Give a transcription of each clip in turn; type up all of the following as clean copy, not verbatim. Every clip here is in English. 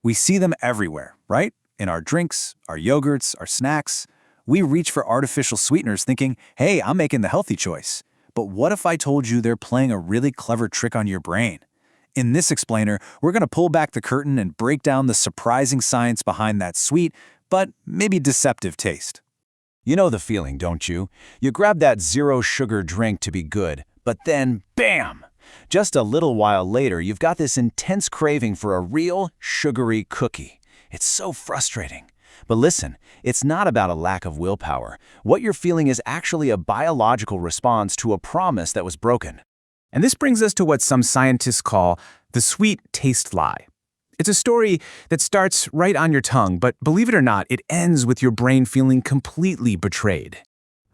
We see them everywhere, right? In our drinks, our yogurts, our snacks. We reach for artificial sweeteners thinking, hey, I'm making the healthy choice. But what if I told you they're playing a really clever trick on your brain? In this explainer, we're going to pull back the curtain and break down the surprising science behind that sweet, but maybe deceptive taste. You know the feeling, don't you? You grab that zero-sugar drink to be good, but then, bam! Just a little while later, you've got this intense craving for a real, sugary cookie. It's so frustrating. But listen, it's not about a lack of willpower. What you're feeling is actually a biological response to a promise that was broken. And this brings us to what some scientists call the sweet taste lie. It's a story that starts right on your tongue, but believe it or not, it ends with your brain feeling completely betrayed.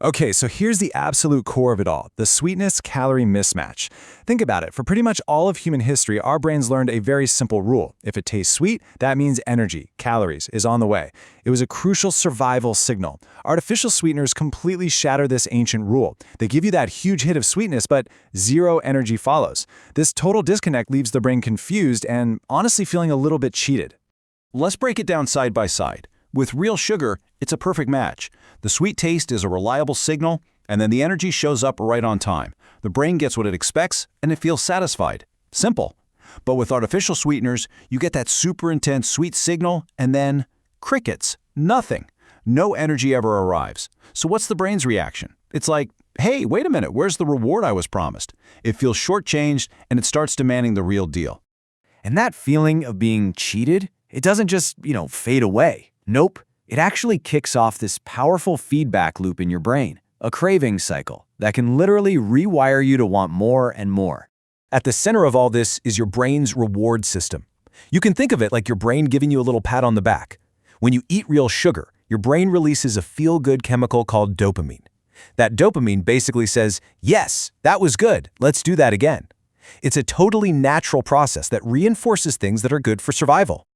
Okay, so here's the absolute core of it all, the sweetness-calorie mismatch. Think about it. For pretty much all of human history, our brains learned a very simple rule. If it tastes sweet, that means energy, calories, is on the way. It was a crucial survival signal. Artificial sweeteners completely shatter this ancient rule. They give you that huge hit of sweetness, but zero energy follows. This total disconnect leaves the brain confused and honestly feeling a little bit cheated. Let's break it down side by side. With real sugar, it's a perfect match. The sweet taste is a reliable signal, and then the energy shows up right on time. The brain gets what it expects, and it feels satisfied. Simple. But with artificial sweeteners, you get that super intense sweet signal, and then crickets. Nothing. No energy ever arrives. So what's the brain's reaction? It's like, hey, wait a minute, where's the reward I was promised? It feels shortchanged, and it starts demanding the real deal. And that feeling of being cheated, it doesn't just, fade away. Nope. It actually kicks off this powerful feedback loop in your brain, a craving cycle that can literally rewire you to want more and more. At the center of all this is your brain's reward system. You can think of it like your brain giving you a little pat on the back. When you eat real sugar, your brain releases a feel-good chemical called dopamine. That dopamine basically says, yes, that was good, let's do that again. It's a totally natural process that reinforces things that are good for survival.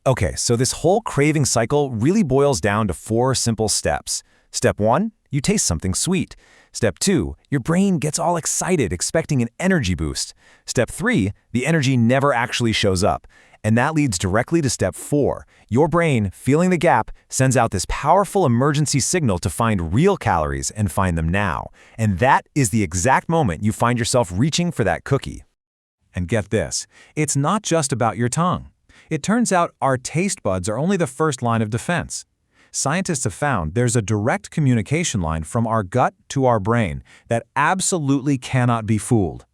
Okay, so this whole craving cycle really boils down to 4 simple steps. Step 1, you taste something sweet. Step 2, your brain gets all excited, expecting an energy boost. Step 3, the energy never actually shows up. And that leads directly to step 4. Your brain, feeling the gap, sends out this powerful emergency signal to find real calories and find them now. And that is the exact moment you find yourself reaching for that cookie. And get this, it's not just about your tongue. It turns out our taste buds are only the first line of defense. Scientists have found there's a direct communication line from our gut to our brain that absolutely cannot be fooled.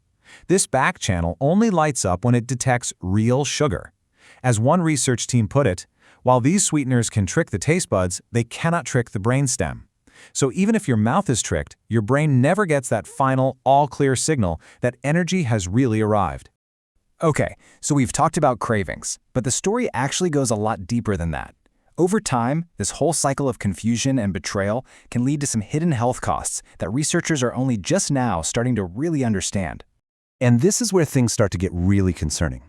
This back channel only lights up when it detects real sugar. As one research team put it, while these sweeteners can trick the taste buds, they cannot trick the brainstem. So even if your mouth is tricked, your brain never gets that final, all-clear signal that energy has really arrived. Okay, so we've talked about cravings, but the story actually goes a lot deeper than that. Over time, this whole cycle of confusion and betrayal can lead to some hidden health costs that researchers are only just now starting to really understand. And this is where things start to get really concerning.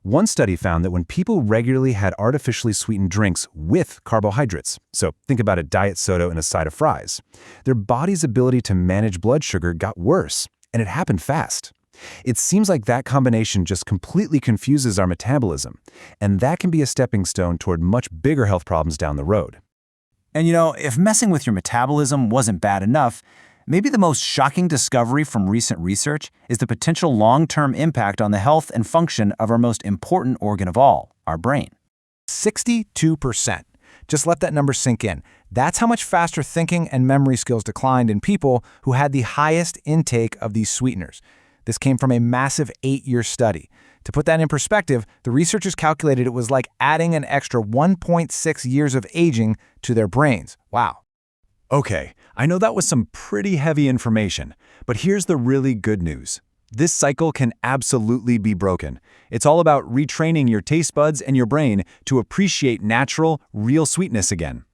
One study found that when people regularly had artificially sweetened drinks with carbohydrates, so think about a diet soda and a side of fries, their body's ability to manage blood sugar got worse, and it happened fast. It seems like that combination just completely confuses our metabolism, and that can be a stepping stone toward much bigger health problems down the road. And if messing with your metabolism wasn't bad enough, maybe the most shocking discovery from recent research is the potential long-term impact on the health and function of our most important organ of all, our brain. 62%. Just let that number sink in. That's how much faster thinking and memory skills declined in people who had the highest intake of these sweeteners. This came from a massive 8-year study. To put that in perspective, the researchers calculated it was like adding an extra 1.6 years of aging to their brains. Wow. Okay, I know that was some pretty heavy information, but here's the really good news. This cycle can absolutely be broken. It's all about retraining your taste buds and your brain to appreciate natural, real sweetness again.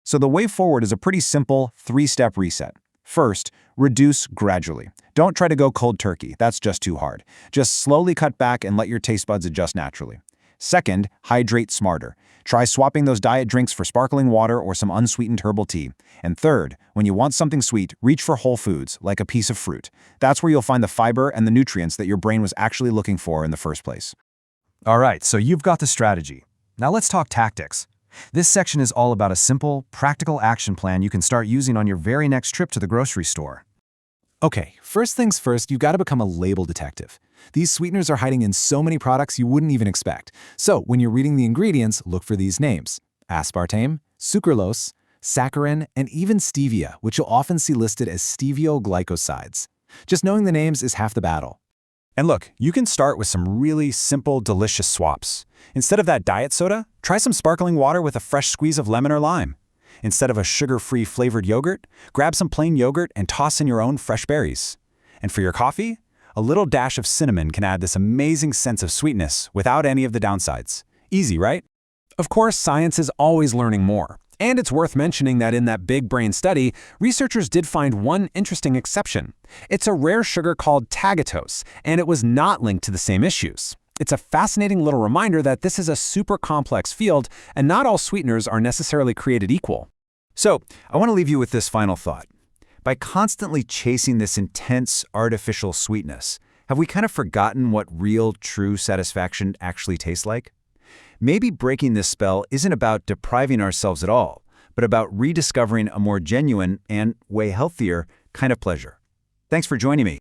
So the way forward is a pretty simple 3-step reset. First, reduce gradually. Don't try to go cold turkey, that's just too hard. Just slowly cut back and let your taste buds adjust naturally. Second, hydrate smarter. Try swapping those diet drinks for sparkling water or some unsweetened herbal tea. And third, when you want something sweet, reach for whole foods, like a piece of fruit. That's where you'll find the fiber and the nutrients that your brain was actually looking for in the first place. All right, so you've got the strategy. Now let's talk tactics. This section is all about a simple, practical action plan you can start using on your very next trip to the grocery store. Okay, first things first, you've got to become a label detective. These sweeteners are hiding in so many products you wouldn't even expect. So when you're reading the ingredients, look for these names: aspartame, sucralose, saccharin, and even stevia, which you'll often see listed as stevioglycosides. Just knowing the names is half the battle. And look, you can start with some really simple, delicious swaps. Instead of that diet soda, try some sparkling water with a fresh squeeze of lemon or lime. Instead of a sugar-free flavored yogurt, grab some plain yogurt and toss in your own fresh berries. And for your coffee, a little dash of cinnamon can add this amazing sense of sweetness without any of the downsides. Easy, right? Of course, science is always learning more. And it's worth mentioning that in that big brain study, researchers did find one interesting exception. It's a rare sugar called Tagatose, and it was not linked to the same issues. It's a fascinating little reminder that this is a super complex field, and not all sweeteners are necessarily created equal. So, I want to leave you with this final thought. By constantly chasing this intense, artificial sweetness, have we kind of forgotten what real, true satisfaction actually tastes like? Maybe breaking this spell isn't about depriving ourselves at all, but about rediscovering a more genuine and way healthier kind of pleasure. Thanks for joining me.